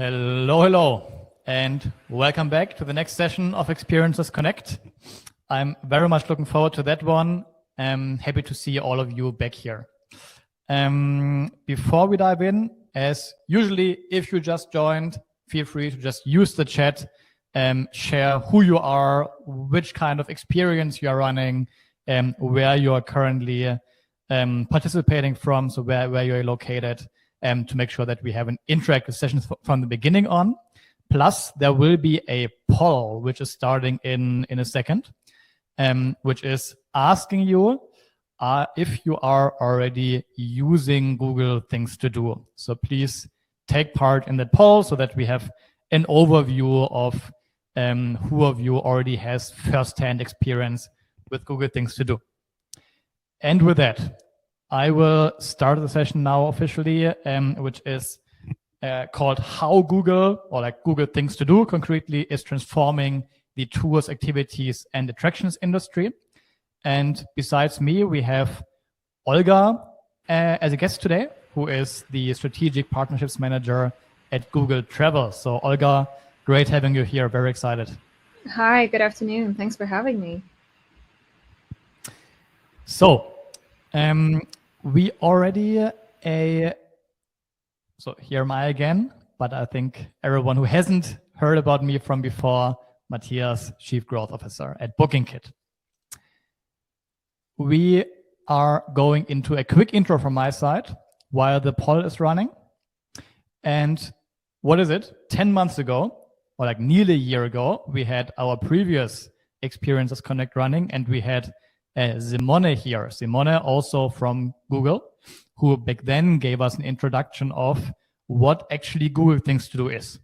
Hello, and welcome back to the next session of ExperiencesConnect. I'm very much looking forward to that one. I'm happy to see all of you back here. Before we dive in, as usually, if you just joined, feel free to just use the chat, share who you are, which kind of experience you are running, where you are currently participating from, so where you're located, to make sure that we have an interactive session from the beginning on. Plus, there will be a poll, which is starting in a second, which is asking you if you are already using Google Things to Do. So please take part in that poll so that we have an overview of who of you already has first-hand experience with Google Things to Do. And with that, I will start the session now officially, which is called How Google, or like Google Things to Do concretely, is transforming the tours, activities, and attractions industry. And besides me, we have Olga as a guest today, who is the Strategic Partnerships Manager at Google Travel. So Olga, great having you here. Very excited. Hi, good afternoon. Thanks for having me. So, we already so here am I again, but I think everyone who hasn't heard about me from before, Matthias, Chief Growth Officer at bookingkit. We are going into a quick intro from my side while the poll is running. And what is it? 10 months ago, or like nearly a year ago, we had our previous ExperiencesConnect running, and we had Simone here. Simone also from Google, who back then gave us an introduction of what actually Google Things to Do is.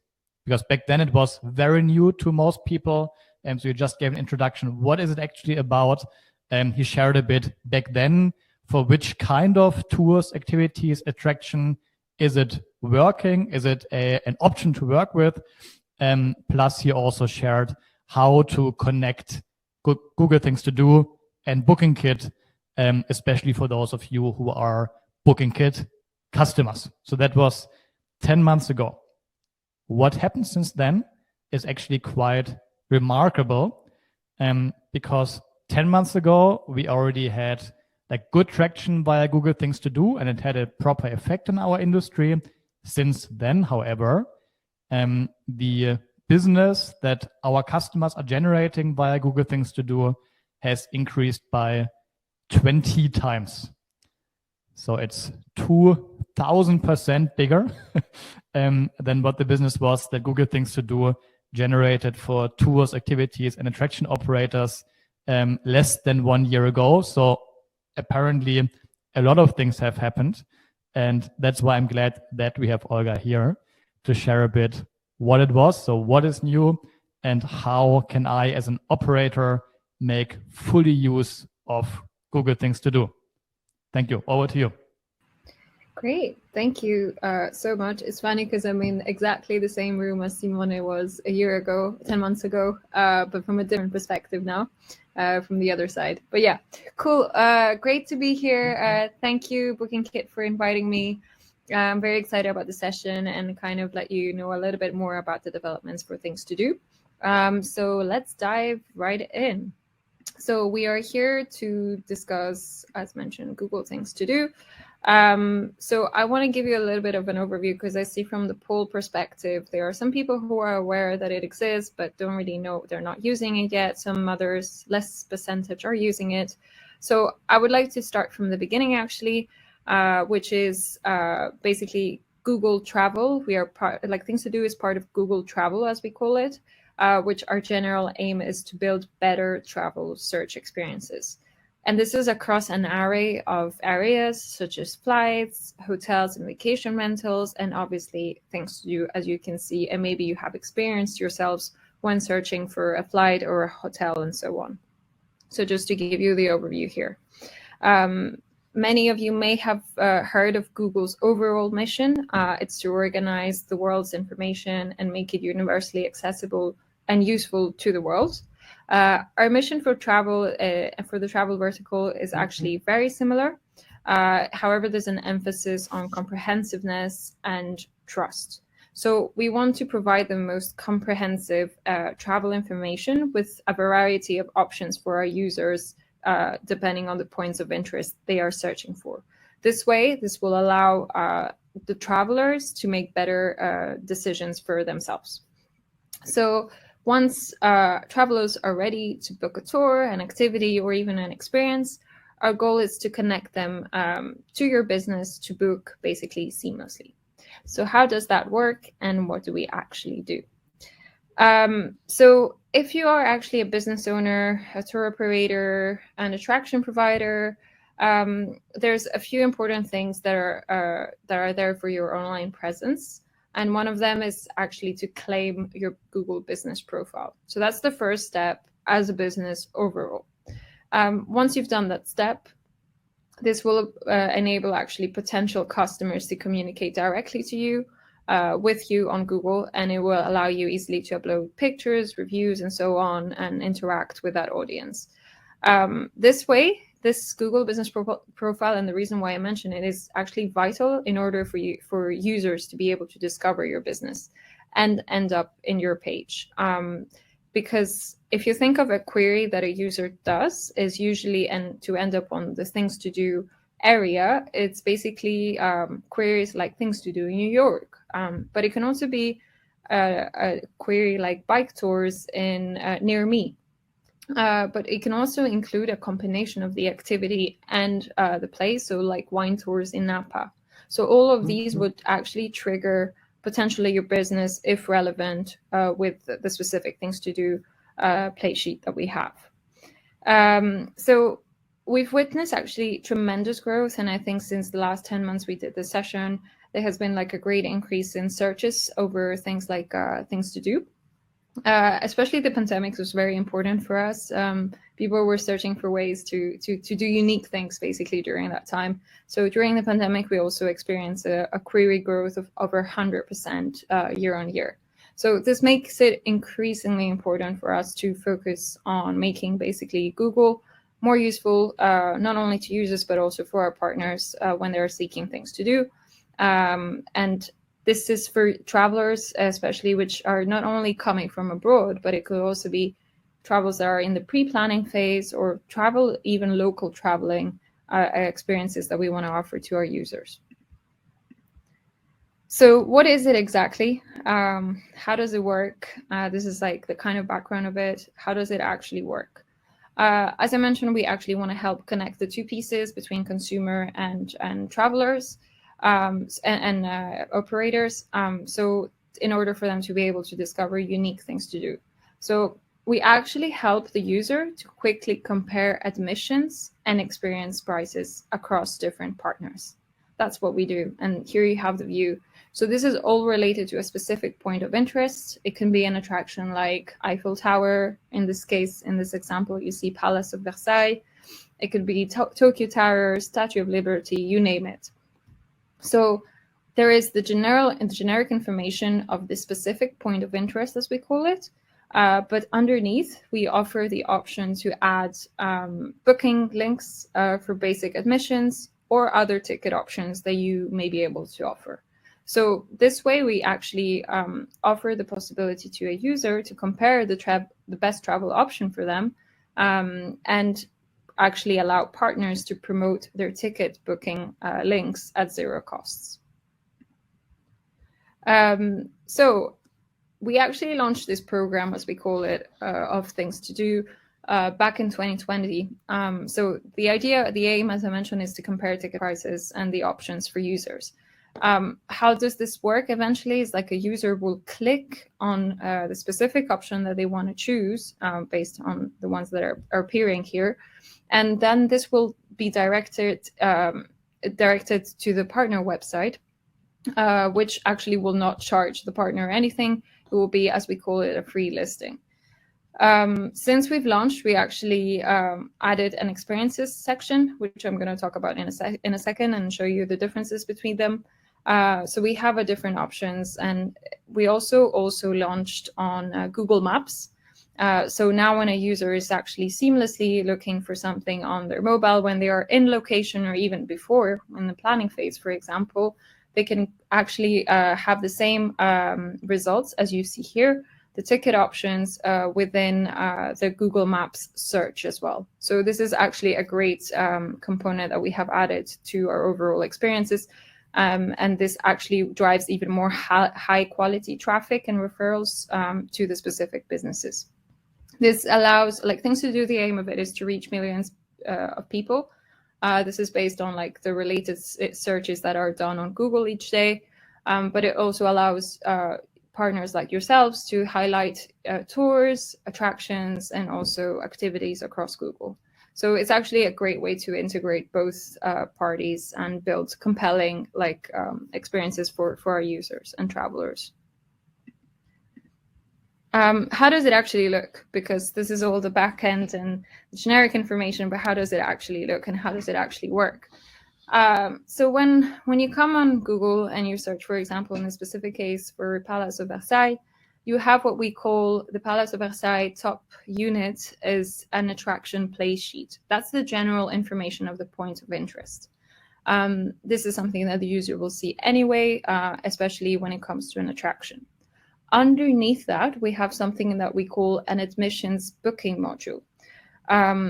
Because back then it was very new to most people. And so you just gave an introduction. What is it actually about? He shared a bit back then for which kind of tours, activities, attraction is it working? Is it an option to work with? Plus he also shared how to connect Google Things to Do and bookingkit, especially for those of you who are bookingkit customers. So that was 10 months ago. What happened since then is actually quite remarkable, because 10 months ago, we already had like good traction via Google Things to Do, and it had a proper effect in our industry. Since then, however, the business that our customers are generating via Google Things to Do has increased by 20 times. So it's 2,000% bigger than what the business was that Google Things to Do generated for tours, activities, and attraction operators less than 1 year ago. So apparently a lot of things have happened. And that's why I'm glad that we have Olga here to share a bit what it was. So what is new and how can I as an operator make fully use of Google Things to Do? Thank you. Over to you. Great. Thank you so much. It's funny because I'm in exactly the same room as Simone was a year ago, 10 months ago, but from a different perspective now, from the other side. But yeah, cool. Great to be here. Thank you, bookingkit, for inviting me. I'm very excited about the session and kind of let you know a little bit more about the developments for Things to Do. So let's dive right in. So we are here to discuss, as mentioned, Google Things to Do. So I want to give you a little bit of an overview because I see from the poll perspective, there are some people who are aware that it exists, but don't really know, they're not using it yet. Some others, less percentage, are using it. So I would like to start from the beginning, actually, which is basically Google Travel. We are like Things to Do is part of Google Travel, as we call it. Which our general aim is to build better travel search experiences. And this is across an array of areas such as flights, hotels and vacation rentals, and obviously things to do, as you can see, and maybe you have experienced yourselves when searching for a flight or a hotel and so on. So just to give you the overview here. Many of you may have heard of Google's overall mission. It's to organize the world's information and make it universally accessible and useful to the world. Our mission for travel, for the travel vertical, is actually very similar. However, there's an emphasis on comprehensiveness and trust. So we want to provide the most comprehensive travel information with a variety of options for our users, depending on the points of interest they are searching for. This way, this will allow the travelers to make better decisions for themselves. So once travelers are ready to book a tour, an activity, or even an experience, our goal is to connect them to your business to book basically seamlessly. So how does that work, and what do we actually do? So if you are actually a business owner, a tour operator, an attraction provider, there's a few important things that are there for your online presence. And one of them is actually to claim your Google business profile. So that's the first step as a business overall. Once you've done that step, this will enable actually potential customers to communicate directly to you, with you on Google, and it will allow you easily to upload pictures, reviews, and so on, and interact with that audience. This way, this Google business profile, and the reason why I mention it, is actually vital in order for users to be able to discover your business and end up in your page. Because if you think of a query that a user does is usually to end up on the things to do area, it's basically queries like things to do in New York. But it can also be a query like bike tours in near me. But it can also include a combination of the activity and the place, so like wine tours in Napa. So all of these would actually trigger potentially your business if relevant with the specific things to do play sheet that we have. So we've witnessed actually tremendous growth, and I think since the last 10 months we did this session, there has been like a great increase in searches over things like things to do. Especially the pandemic was very important for us. People were searching for ways to do unique things basically during that time. So during the pandemic, we also experienced a query growth of over 100% year on year. So this makes it increasingly important for us to focus on making basically Google more useful, not only to users, but also for our partners when they're seeking things to do. And this is for travelers, especially, which are not only coming from abroad, but it could also be travels that are in the pre-planning phase, or travel, even local traveling experiences that we want to offer to our users. So what is it exactly? How does it work? This is like the kind of background of it. How does it actually work? As I mentioned, we actually want to help connect the two pieces between consumer and travelers. And operators, so in order for them to be able to discover unique things to do. So we actually help the user to quickly compare admissions and experience prices across different partners. That's what we do. And here you have the view. So this is all related to a specific point of interest. It can be an attraction like Eiffel Tower. In this case, in this example, you see Palace of Versailles. It could be Tokyo Tower, Statue of Liberty, you name it. So there is the generic information of the specific point of interest, as we call it. But underneath, we offer the option to add booking links for basic admissions or other ticket options that you may be able to offer. So this way, we actually offer the possibility to a user to compare the best travel option for them, and actually allow partners to promote their ticket booking links at zero costs. So we actually launched this program, as we call it, of things to do back in 2020. So the aim, as I mentioned, is to compare ticket prices and the options for users. How does this work eventually? Is like a user will click on the specific option that they want to choose based on the ones that are appearing here. And then this will be directed to the partner website, which actually will not charge the partner anything. It will be, as we call it, a free listing. Since we've launched, we actually added an experiences section, which I'm going to talk about in a second and show you the differences between them. So we have different options, and we also launched on Google Maps. So now when a user is actually seamlessly looking for something on their mobile when they are in location, or even before in the planning phase, for example, they can actually have the same results as you see here, the ticket options within the Google Maps search as well. So this is actually a great component that we have added to our overall experiences. And this actually drives even more high quality traffic and referrals to the specific businesses. This allows like Things to Do. The aim of it is to reach millions of people. This is based on like the related searches that are done on Google each day, but it also allows partners like yourselves to highlight tours, attractions, and also activities across Google. So it's actually a great way to integrate both parties and build compelling experiences for our users and travelers. How does it actually look? Because this is all the back end and generic information, but how does it actually look and how does it actually work? So when you come on Google and you search, for example, in a specific case for Palace of Versailles, you have what we call the Palace of Versailles top unit is an attraction play sheet. That's the general information of the point of interest. This is something that the user will see anyway, especially when it comes to an attraction. Underneath that, we have something that we call an admissions booking module.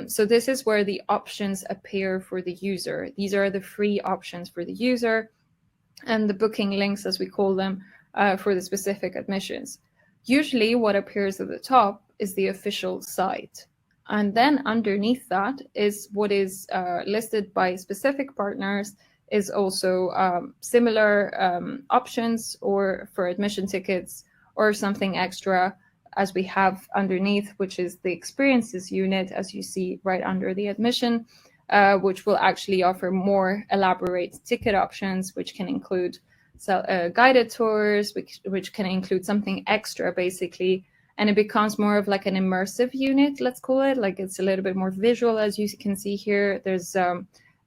So this is where the options appear for the user. These are the free options for the user and the booking links, as we call them, for the specific admissions. Usually what appears at the top is the official site. And then underneath that is what is listed by specific partners is also similar options or for admission tickets or something extra as we have underneath, which is the experiences unit, as you see right under the admission, which will actually offer more elaborate ticket options, which can include guided tours, which can include something extra basically. And it becomes more of like an immersive unit, let's call it. Like it's a little bit more visual, as you can see here. There's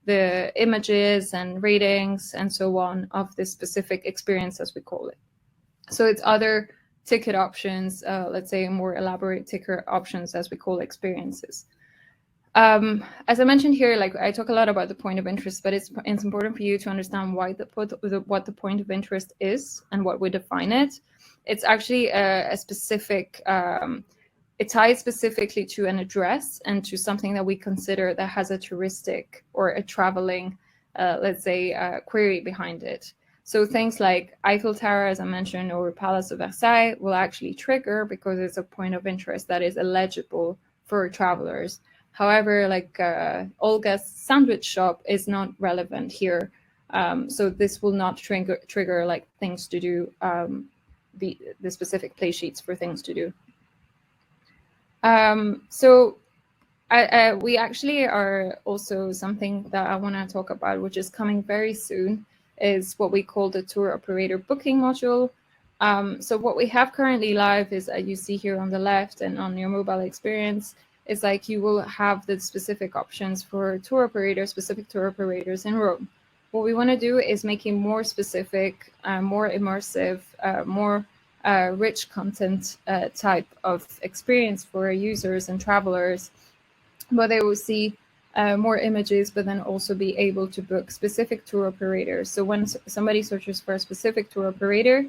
the images and ratings and so on of this specific experience, as we call it. So it's other ticket options, let's say more elaborate ticket options, as we call experiences. As I mentioned here, like I talk a lot about the point of interest, but it's important for you to understand why what the point of interest is and what we define it. It's actually a specific, it ties specifically to an address and to something that we consider that has a touristic or a traveling, let's say, query behind it. So things like Eiffel Tower, as I mentioned, or Palace of Versailles will actually trigger because it's a point of interest that is eligible for travelers. However, like Olga's sandwich shop is not relevant here. So this will not trigger like things to do, the specific play sheets for things to do. So we actually are also something that I want to talk about, which is coming very soon, is what we call the tour operator booking module. So what we have currently live is, you see here on the left and on your mobile experience, is like you will have the specific options for tour operators, specific tour operators in Rome. What we want to do is make it more specific, more immersive, more rich content type of experience for our users and travelers, where they will see more images, but then also be able to book specific tour operators. So when somebody searches for a specific tour operator,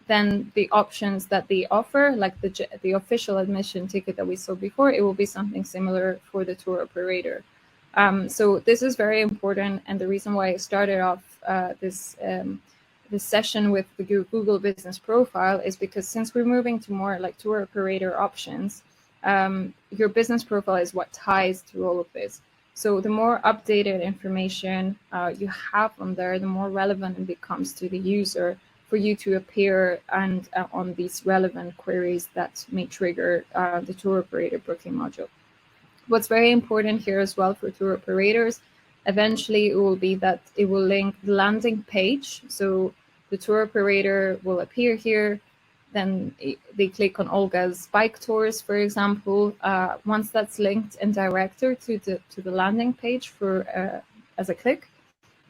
then the options that they offer, like the official admission ticket that we saw before, it will be something similar for the tour operator. So this is very important, and the reason why I started off this session with the Google Business Profile is because since we're moving to more like tour operator options, your business profile is what ties to all of this. So the more updated information you have on there, the more relevant it becomes to the user for you to appear and on these relevant queries that may trigger the tour operator booking module. What's very important here as well for tour operators, eventually it will be that it will link the landing page. So the tour operator will appear here. Then they click on Olga's bike tours, for example. Once that's linked and directed to the landing page for as a click,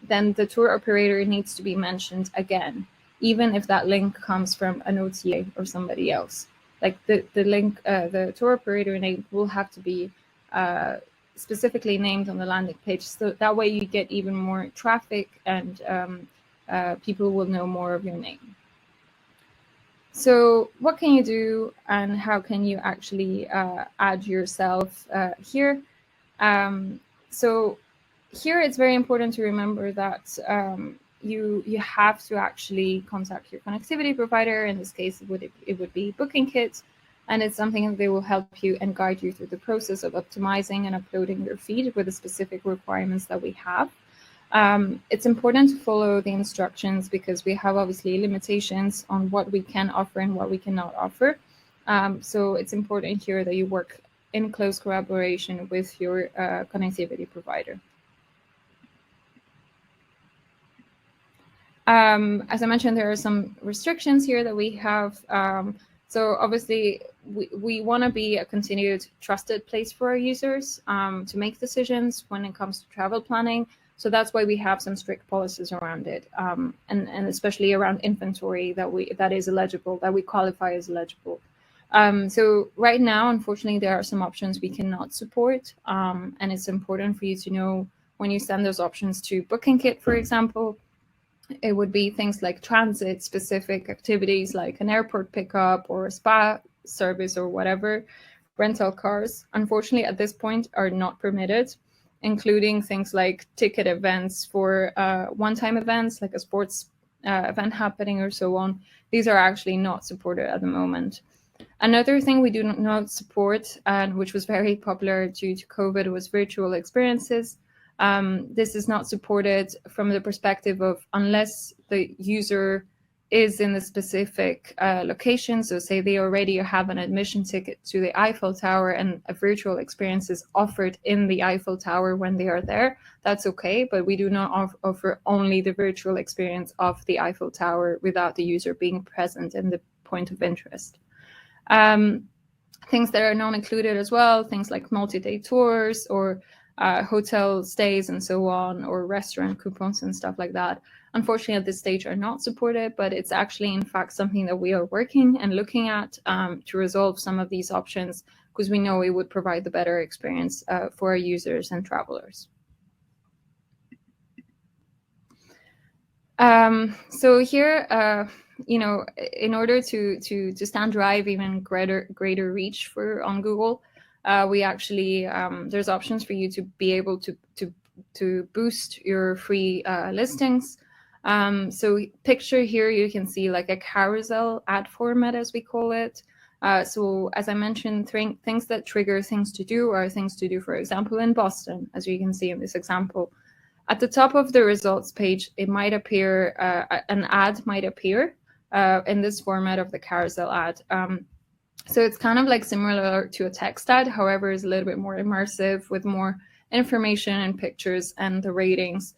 then the tour operator needs to be mentioned again, even if that link comes from an OTA or somebody else. Like the link, the tour operator name will have to be specifically named on the landing page. So that way you get even more traffic and people will know more of your name. So what can you do, and how can you actually add yourself here? So here it's very important to remember that you have to actually contact your connectivity provider. In this case, it would be bookingkit, and it's something that they will help you and guide you through the process of optimizing and uploading your feed with the specific requirements that we have. It's important to follow the instructions because we have obviously limitations on what we can offer and what we cannot offer. So it's important here that you work in close collaboration with your connectivity provider. As I mentioned, there are some restrictions here that we have. So obviously, we want to be a continued trusted place for our users to make decisions when it comes to travel planning. So that's why we have some strict policies around it, and especially around inventory that is eligible, that we qualify as eligible. So right now, unfortunately, there are some options we cannot support, and it's important for you to know when you send those options to bookingkit, for example. It would be things like transit-specific activities, like an airport pickup or a spa service or whatever. Rental cars, unfortunately, at this point are not permitted, including things like ticket events for one-time events, like a sports event happening or so on. These are actually not supported at the moment. Another thing we do not support, and which was very popular due to COVID, was virtual experiences. This is not supported from the perspective of unless the user is in the specific location. So say they already have an admission ticket to the Eiffel Tower and a virtual experience is offered in the Eiffel Tower when they are there, that's okay. But we do not offer only the virtual experience of the Eiffel Tower without the user being present in the point of interest. Things that are not included as well, things like multi-day tours or hotel stays and so on, or restaurant coupons and stuff like that, unfortunately at this stage are not supported, but it's actually in fact something that we are working and looking at to resolve some of these options, because we know it would provide the better experience for our users and travelers. So here, in order to stand drive even greater reach for on Google, we actually there's options for you to be able to boost your free listings. So picture here, you can see like a carousel ad format, as we call it. So as I mentioned, things that trigger things to do are things to do, for example, in Boston, as you can see in this example. At the top of the results page, it might appear, an ad might appear in this format of the carousel ad. So it's kind of like similar to a text ad, however, is a little bit more immersive with more information and pictures and the ratings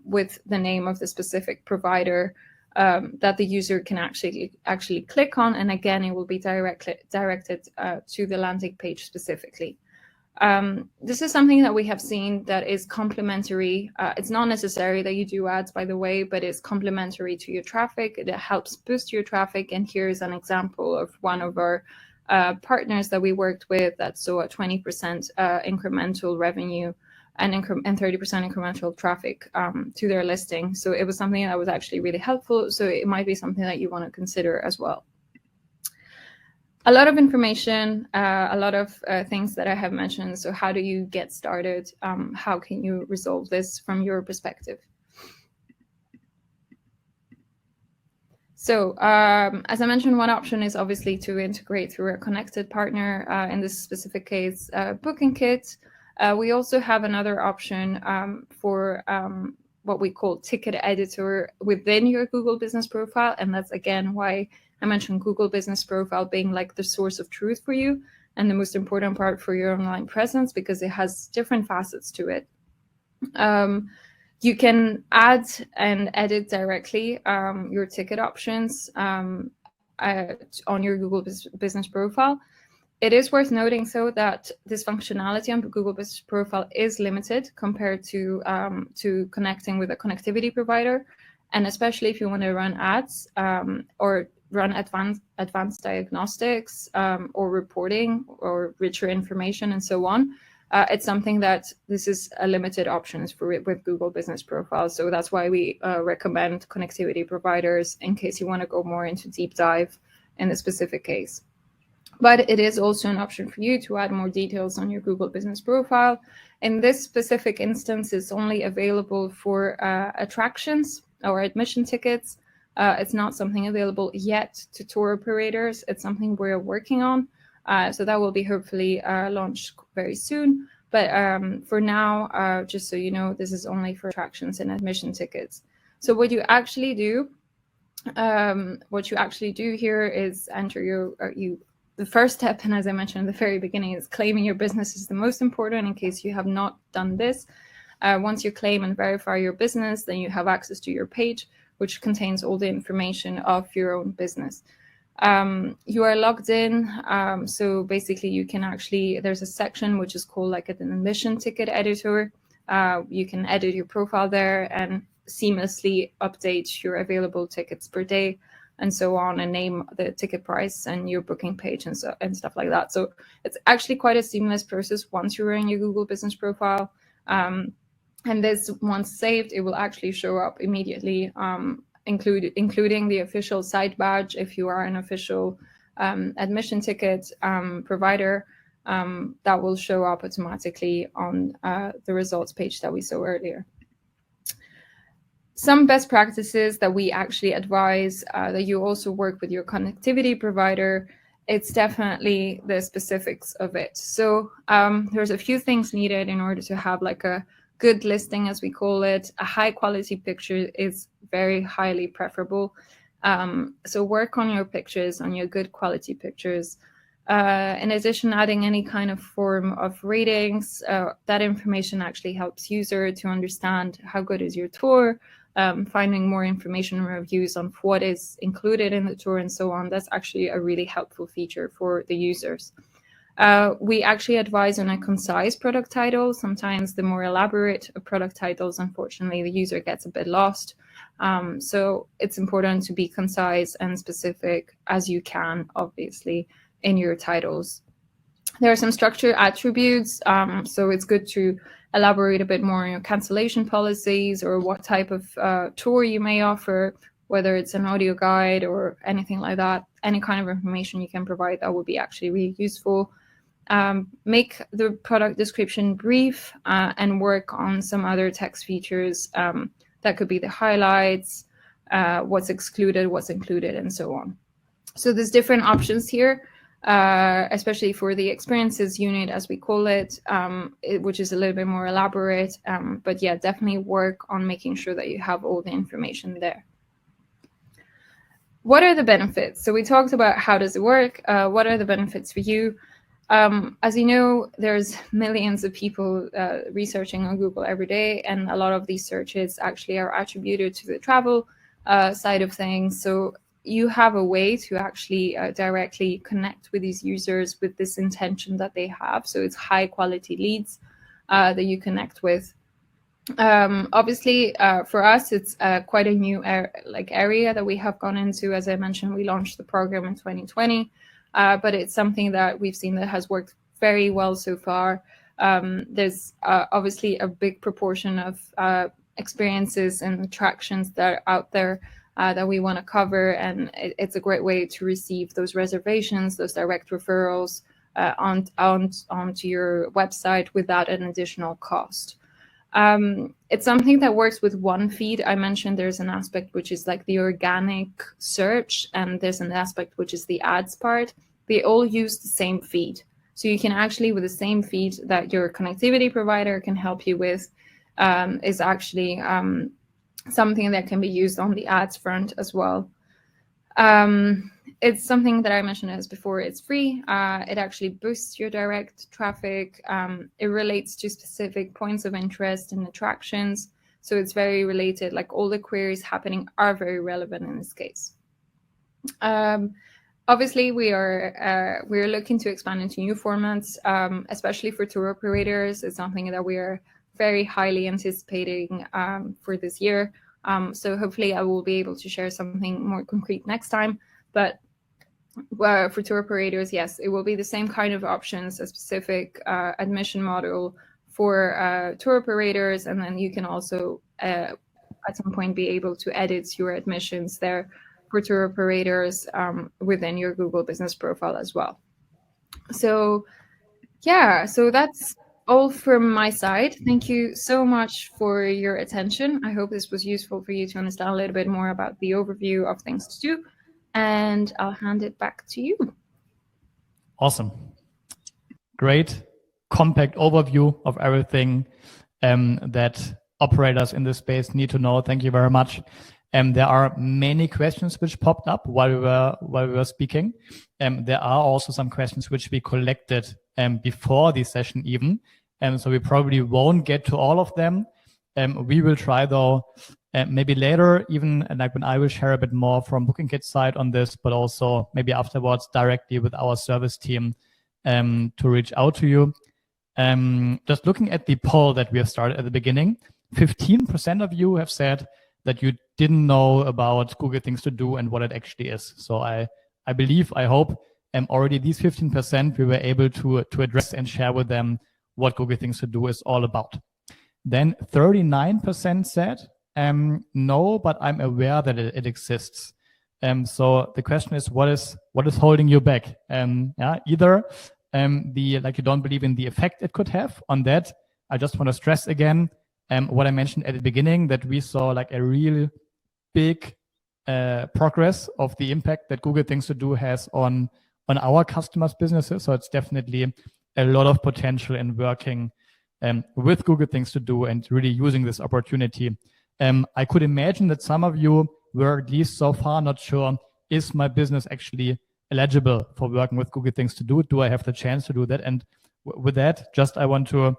with the name of the specific provider that the user can actually click on. And again, it will be directed to the landing page specifically. This is something that we have seen that is complementary. It's not necessary that you do ads, by the way, but it's complementary to your traffic. It helps boost your traffic. And here's an example of one of our partners that we worked with that saw a 20% incremental revenue and 30% incremental traffic to their listing. So it was something that was actually really helpful. So it might be something that you want to consider as well. A lot of information, a lot of things that I have mentioned. So how do you get started? How can you resolve this from your perspective? So as I mentioned, one option is obviously to integrate through a connected partner, in this specific case, bookingkit. We also have another option for what we call ticket editor within your Google Business Profile. And that's, again, why I mentioned Google Business Profile being like the source of truth for you and the most important part for your online presence, because it has different facets to it. You can add and edit directly your ticket options on your Google Business Profile. It is worth noting, so that this functionality on Google Business Profile is limited compared to connecting with a connectivity provider, and especially if you want to run ads or run advanced diagnostics or reporting or richer information and so on. it's something that this is a limited options for it with Google Business Profile. So that's why we recommend connectivity providers in case you want to go more into deep dive in the specific case. But it is also an option for you to add more details on your Google Business Profile. In this specific instance, it's only available for attractions or admission tickets. It's not something available yet to tour operators. It's something we're working on. So that will be hopefully launched very soon. But for now, just so you know, this is only for attractions and admission tickets. So what you actually do here is enter the first step, and as I mentioned at the very beginning, is claiming your business is the most important in case you have not done this. Once you claim and verify your business, then you have access to your page, which contains all the information of your own business. You are logged in, so basically you can there's a section which is called like an admission ticket editor. You can edit your profile there and seamlessly update your available tickets per day and so on, and name the ticket price and your booking page and stuff like that. So it's actually quite a seamless process once you're in your Google Business Profile. And this, once saved, it will actually show up immediately, including the official site badge if you are an official admission ticket provider. That will show up automatically on the results page that we saw earlier. Some best practices that we actually advise that you also work with your connectivity provider. It's definitely the specifics of it. So there's a few things needed in order to have like a good listing, as we call it. A high quality picture is very highly preferable. So work on your pictures, on your good quality pictures. In addition, adding any kind of form of ratings, that information actually helps user to understand how good is your tour, finding more information and reviews on what is included in the tour and so on. That's actually a really helpful feature for the users. We actually advise on a concise product title. Sometimes the more elaborate product titles, unfortunately, the user gets a bit lost. So it's important to be concise and specific as you can, obviously, in your titles. There are some structure attributes, so it's good to elaborate a bit more on your cancellation policies or what type of tour you may offer, whether it's an audio guide or anything like that. Any kind of information you can provide, that would be actually really useful. Make the product description brief and work on some other text features. That could be the highlights, what's excluded, what's included, and so on. So there's different options here, especially for the experiences unit, as we call it, which is a little bit more elaborate. But yeah, definitely work on making sure that you have all the information there. What are the benefits? So we talked about how does it work. What are the benefits for you? As you know, there's millions of people researching on Google every day, and a lot of these searches actually are attributed to the travel side of things. So you have a way to actually directly connect with these users with this intention that they have. So it's high quality leads that you connect with. Obviously, for us, it's quite a new area that we have gone into. As I mentioned, we launched the program in 2020. But it's something that we've seen that has worked very well so far. There's obviously a big proportion of experiences and attractions that are out there that we want to cover, and it's a great way to receive those reservations, those direct referrals onto your website without an additional cost. It's something that works with one feed. I mentioned there's an aspect which is like the organic search, and there's an aspect which is the ads part. They all use the same feed. So you can actually, with the same feed that your connectivity provider can help you with, is actually something that can be used on the ads front as well. It's something that I mentioned as before, it's free. It actually boosts your direct traffic. It relates to specific points of interest and attractions. So it's very related, like all the queries happening are very relevant in this case. Obviously, we're looking to expand into new formats, especially for tour operators. It's something that we are very highly anticipating for this year. So hopefully I will be able to share something more concrete next time. But For tour operators, yes, it will be the same kind of options, a specific admission model for tour operators, and then you can also at some point be able to edit your admissions there for tour operators within your Google Business profile as well. So yeah, so that's all from my side. Thank you so much for your attention. I hope this was useful for you to understand a little bit more about the overview of things to do, and I'll hand it back to you. Awesome. Great, compact overview of everything that operators in this space need to know. Thank you very much. There are many questions which popped up while we were speaking. There are also some questions which we collected before the session even. So we probably won't get to all of them. We will try though, maybe later, even like when I will share a bit more from bookingkit side on this, but also maybe afterwards directly with our service team to reach out to you. Just looking at the poll that we have started at the beginning, 15% of you have said that you didn't know about Google Things to Do and what it actually is. So I believe, I hope, already these 15% we were able to address and share with them what Google Things to Do is all about. Then 39% said, no, but I'm aware that it exists. So the question is, what is holding you back? Either you don't believe in the effect it could have. On that, I just want to stress again what I mentioned at the beginning, that we saw like a real big progress of the impact that Google Things to Do has on our customers' businesses. So it's definitely a lot of potential in working with Google Things to Do and really using this opportunity. I could imagine that some of you were at least so far not sure, is my business actually eligible for working with Google Things to Do? Do I have the chance to do that? And with that, just I want to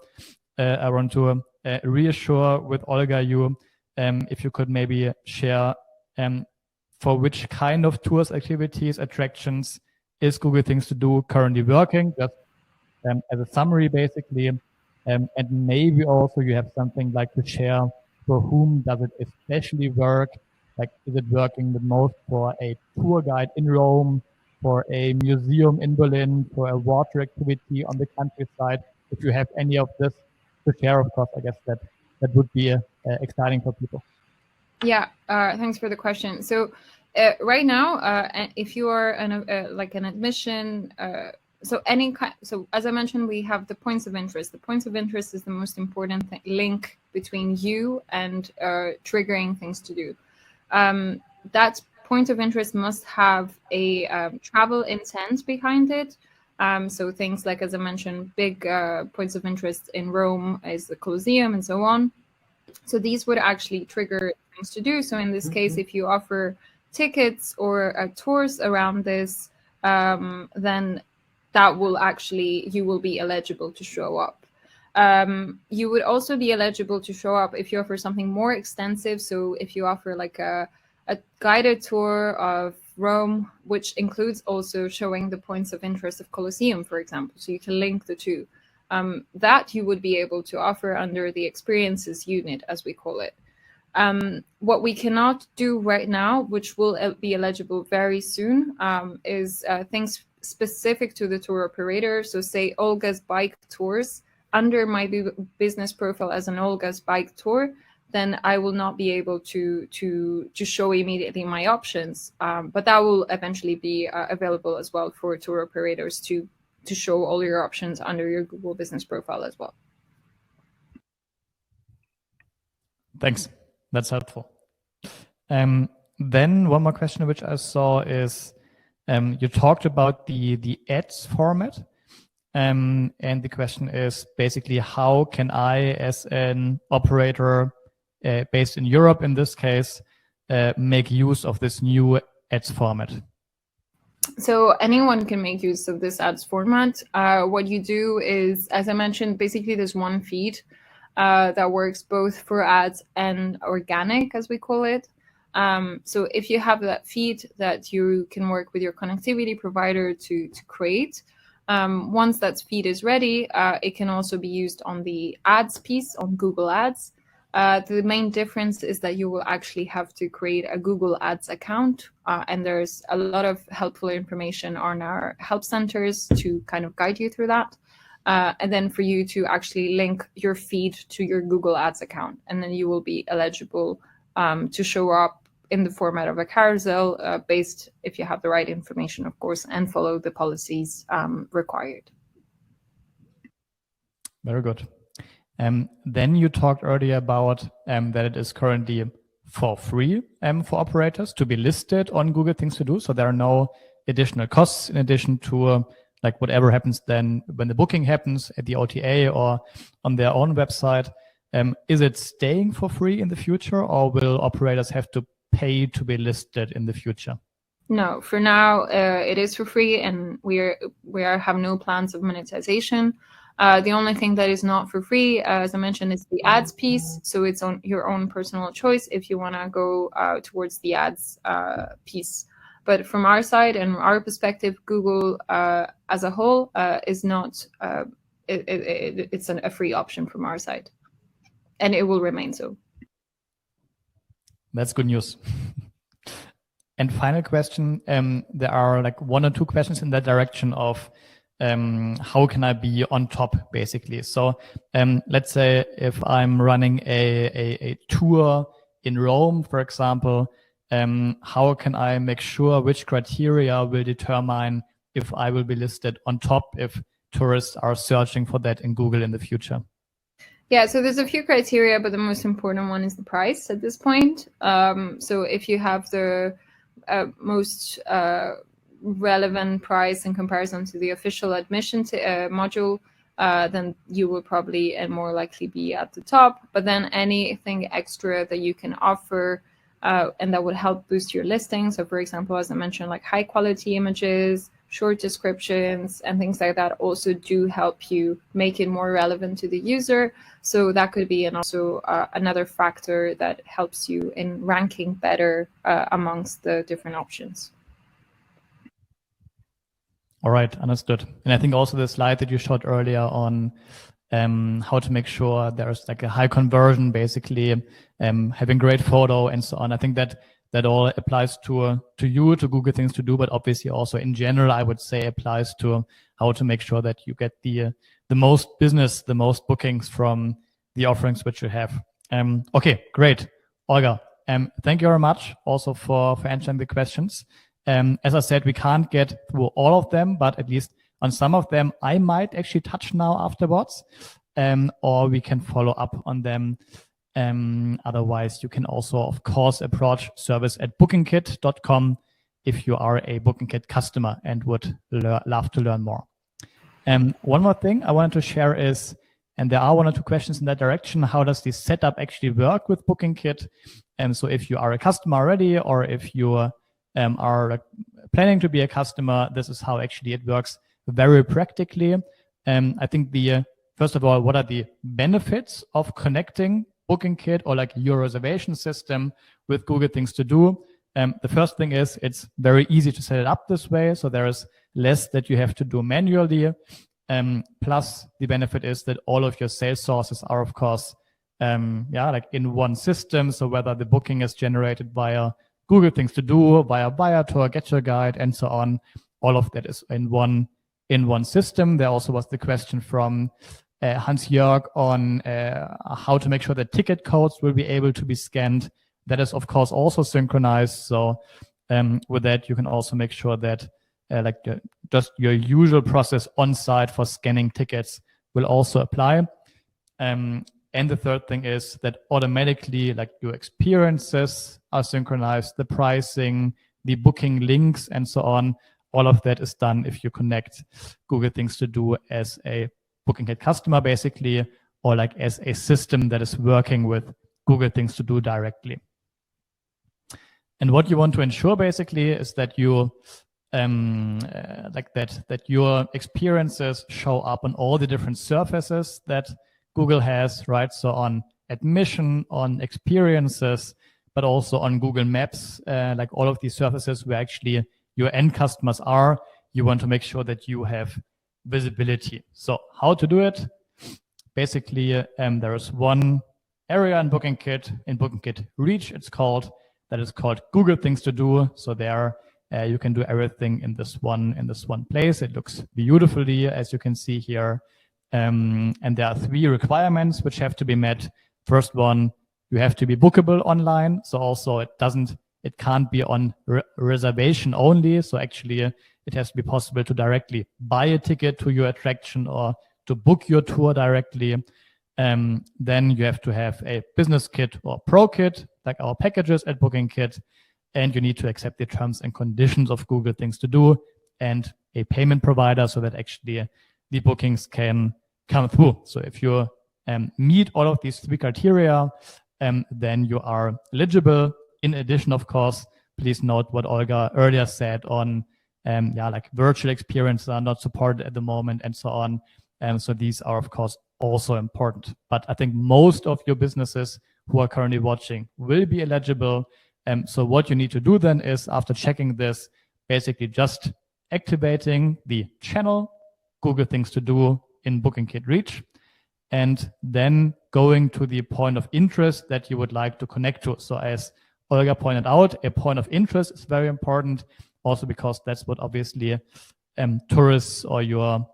reassure with Olga you, if you could maybe share for which kind of tours, activities, attractions is Google Things to Do currently working, just as a summary basically, and maybe also you have something like to share for whom does it especially work, like is it working the most for a tour guide in Rome, for a museum in Berlin, for a water activity on the countryside? If you have any of this to share, of course, I guess that would be exciting for people. Yeah, thanks for the question. So right now, if you are like an admission, so as I mentioned, we have the points of interest. The points of interest is the most important link between you and triggering Things to Do. That point of interest must have a travel intent behind it. So things like, as I mentioned, big points of interest in Rome is the Colosseum and so on. So these would actually trigger Things to Do. So in this case, if you offer tickets or tours around this, then that will actually, you will be eligible to show up. You would also be eligible to show up if you offer something more extensive. So if you offer like a guided tour of Rome, which includes also showing the points of interest of Colosseum, for example, so you can link the two, that you would be able to offer under the experiences unit, as we call it. What we cannot do right now, which will be eligible very soon, is things specific to the tour operator. So say Olga's bike tours under my business profile as an Olga's bike tour, then I will not be able to show immediately my options. But that will eventually be available as well for tour operators to show all your options under your Google Business profile as well. Thanks. That's helpful. Then one more question which I saw is, you talked about the ads format. And the question is basically, how can I, as an operator based in Europe in this case, make use of this new ads format? So anyone can make use of this ads format. What you do is, as I mentioned, basically there's one feed that works both for ads and organic, as we call it. So if you have that feed that you can work with your connectivity provider to create, once that feed is ready, it can also be used on the ads piece on Google Ads. The main difference is that you will actually have to create a Google Ads account, and there's a lot of helpful information on our help centers to kind of guide you through that. And then for you to actually link your feed to your Google Ads account, and then you will be eligible to show up in the format of a carousel, based if you have the right information, of course, and follow the policies required. Very good. Then you talked earlier about that it is currently for free for operators to be listed on Google Things to Do. So there are no additional costs in addition to like whatever happens then when the booking happens at the OTA or on their own website. Is it staying for free in the future, or will operators have to pay to be listed in the future? No, for now it is for free, and we have no plans of monetization. The only thing that is not for free, as I mentioned, is the ads piece. So it's on your own personal choice if you want to go towards the ads piece. But from our side and our perspective, Google as a whole is not. It's a free option from our side, and it will remain so. That's good news. And final question, there are like one or two questions in that direction of how can I be on top, basically. So let's say if I'm running a tour in Rome, for example, how can I make sure which criteria will determine if I will be listed on top if tourists are searching for that in Google in the future? Yeah, so there's a few criteria, but the most important one is the price at this point. So if you have the most relevant price in comparison to the official admission module, then you will probably and more likely be at the top. But then anything extra that you can offer and that would help boost your listing. So for example, as I mentioned, like high quality images, short descriptions, and things like that also do help you make it more relevant to the user. So that could be also another factor that helps you in ranking better amongst the different options. All right, understood. And I think also the slide that you showed earlier on how to make sure there's like a high conversion, basically having great photo and so on. I think that all applies to you, to Google Things to Do, but obviously also in general, I would say applies to how to make sure that you get the most business, the most bookings from the offerings which you have. Okay, great. Olga, thank you very much also for answering the questions. As I said, we can't get through all of them, but at least on some of them, I might actually touch now afterwards, or we can follow up on them. Otherwise, you can also, of course, approach service@bookingkit.com if you are a BookingKit customer and would love to learn more. One more thing I wanted to share is, and there are one or two questions in that direction, how does the setup actually work with BookingKit? So if you are a customer already, or if you are planning to be a customer, this is how actually it works very practically. I think first of all, what are the benefits of connecting BookingKit or like your reservation system with Google Things to Do? The first thing is it's very easy to set it up this way. So there is less that you have to do manually. Plus the benefit is that all of your sales sources are, of course, like in one system. So whether the booking is generated via Google Things to Do, via Viator, Get Your Guide, and so on, all of that is in one system. There also was the question from Hans-Jörg on how to make sure that ticket codes will be able to be scanned. That is, of course, also synchronized. So with that, you can also make sure that just your usual process on site for scanning tickets will also apply. And the third thing is that automatically, like your experiences are synchronized, the pricing, the booking links, and so on. All of that is done if you connect Google Things to Do as a BookingKit customer, basically, or like as a system that is working with Google Things to Do directly. And what you want to ensure basically is that you that your experiences show up on all the different surfaces that Google has, right? So on admission, on experiences, but also on Google Maps, like all of these surfaces where actually your end customers are, you want to make sure that you have visibility. So how to do it? Basically, there is one area in BookingKit Reach, it's called, that is called Google Things to Do. So there you can do everything in this one place. It looks beautifully, as you can see here. And there are 3 requirements which have to be met. First one, you have to be bookable online. So also it can't be on reservation only. So actually it has to be possible to directly buy a ticket to your attraction or to book your tour directly. Then you have to have a business kit or pro kit, like our packages at BookingKit, and you need to accept the terms and conditions of Google Things to Do and a payment provider so that actually the bookings can come through. So if you meet all of these 3 criteria, then you are eligible. In addition, of course, please note what Olga earlier said on like virtual experiences are not supported at the moment and so on. So these are, of course, also important. But I think most of your businesses who are currently watching will be eligible. So what you need to do then is, after checking this, basically just activating the channel Google Things to Do in BookingKit Reach, and then going to the point of interest that you would like to connect to. So as Olga pointed out, a point of interest is very important, also because that's what obviously tourists or your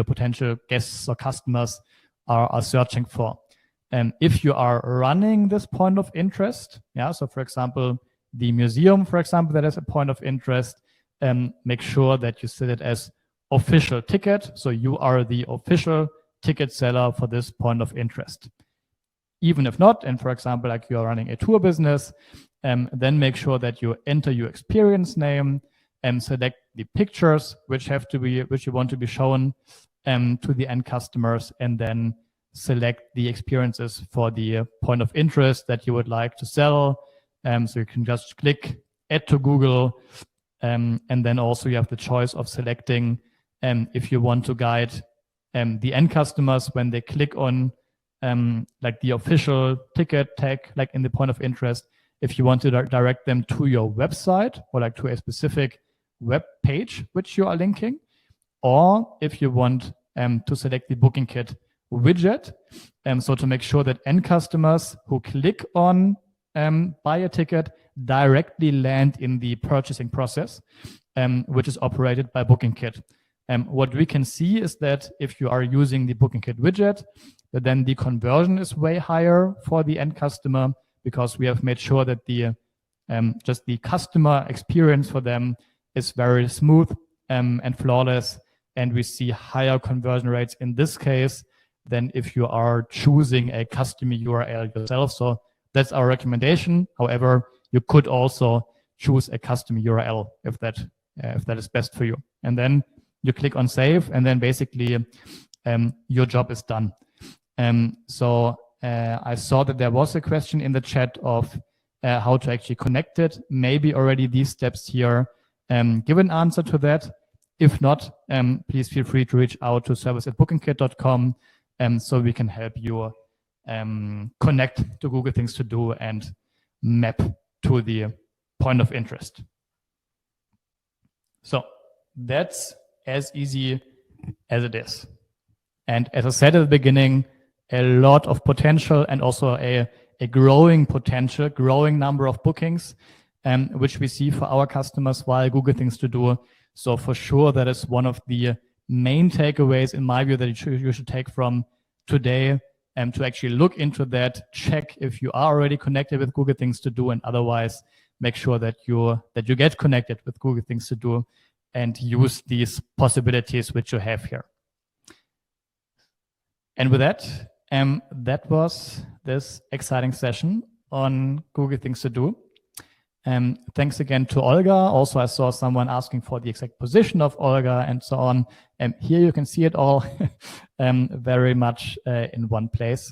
potential guests or customers are searching for. If you are running this point of interest, so for example, the museum, for example, that is a point of interest, make sure that you set it as official ticket. So you are the official ticket seller for this point of interest. Even if not, and for example, like you are running a tour business, then make sure that you enter your experience name and select the pictures which you want to be shown to the end customers, and then select the experiences for the point of interest that you would like to sell. So you can just click Add to Google, and then also you have the choice of selecting if you want to guide the end customers when they click on like the official ticket tag, like in the point of interest, if you want to direct them to your website or like to a specific web page which you are linking, or if you want to select the BookingKit widget, so to make sure that end customers who click on buy a ticket directly land in the purchasing process, which is operated by BookingKit. What we can see is that if you are using the BookingKit widget, then the conversion is way higher for the end customer, because we have made sure that the just the customer experience for them is very smooth and flawless, and we see higher conversion rates in this case than if you are choosing a custom URL yourself. So that's our recommendation. However, you could also choose a custom URL if that is best for you. And then you click on save, and then basically your job is done. So I saw that there was a question in the chat of how to actually connect it. Maybe already these steps here give an answer to that. If not, please feel free to reach out to service@bookingkit.com so we can help you connect to Google Things to Do and map to the point of interest. So that's as easy as it is. And as I said at the beginning, a lot of potential, and also a growing potential, growing number of bookings, which we see for our customers via Google Things to Do. So for sure, that is one of the main takeaways, in my view, that you should take from today, to actually look into that, check if you are already connected with Google Things to Do, and otherwise make sure that you get connected with Google Things to Do and use these possibilities which you have here. And with that, that was this exciting session on Google Things to Do. Thanks again to Olga. Also, I saw someone asking for the exact position of Olga and so on. Here you can see it all very much in one place.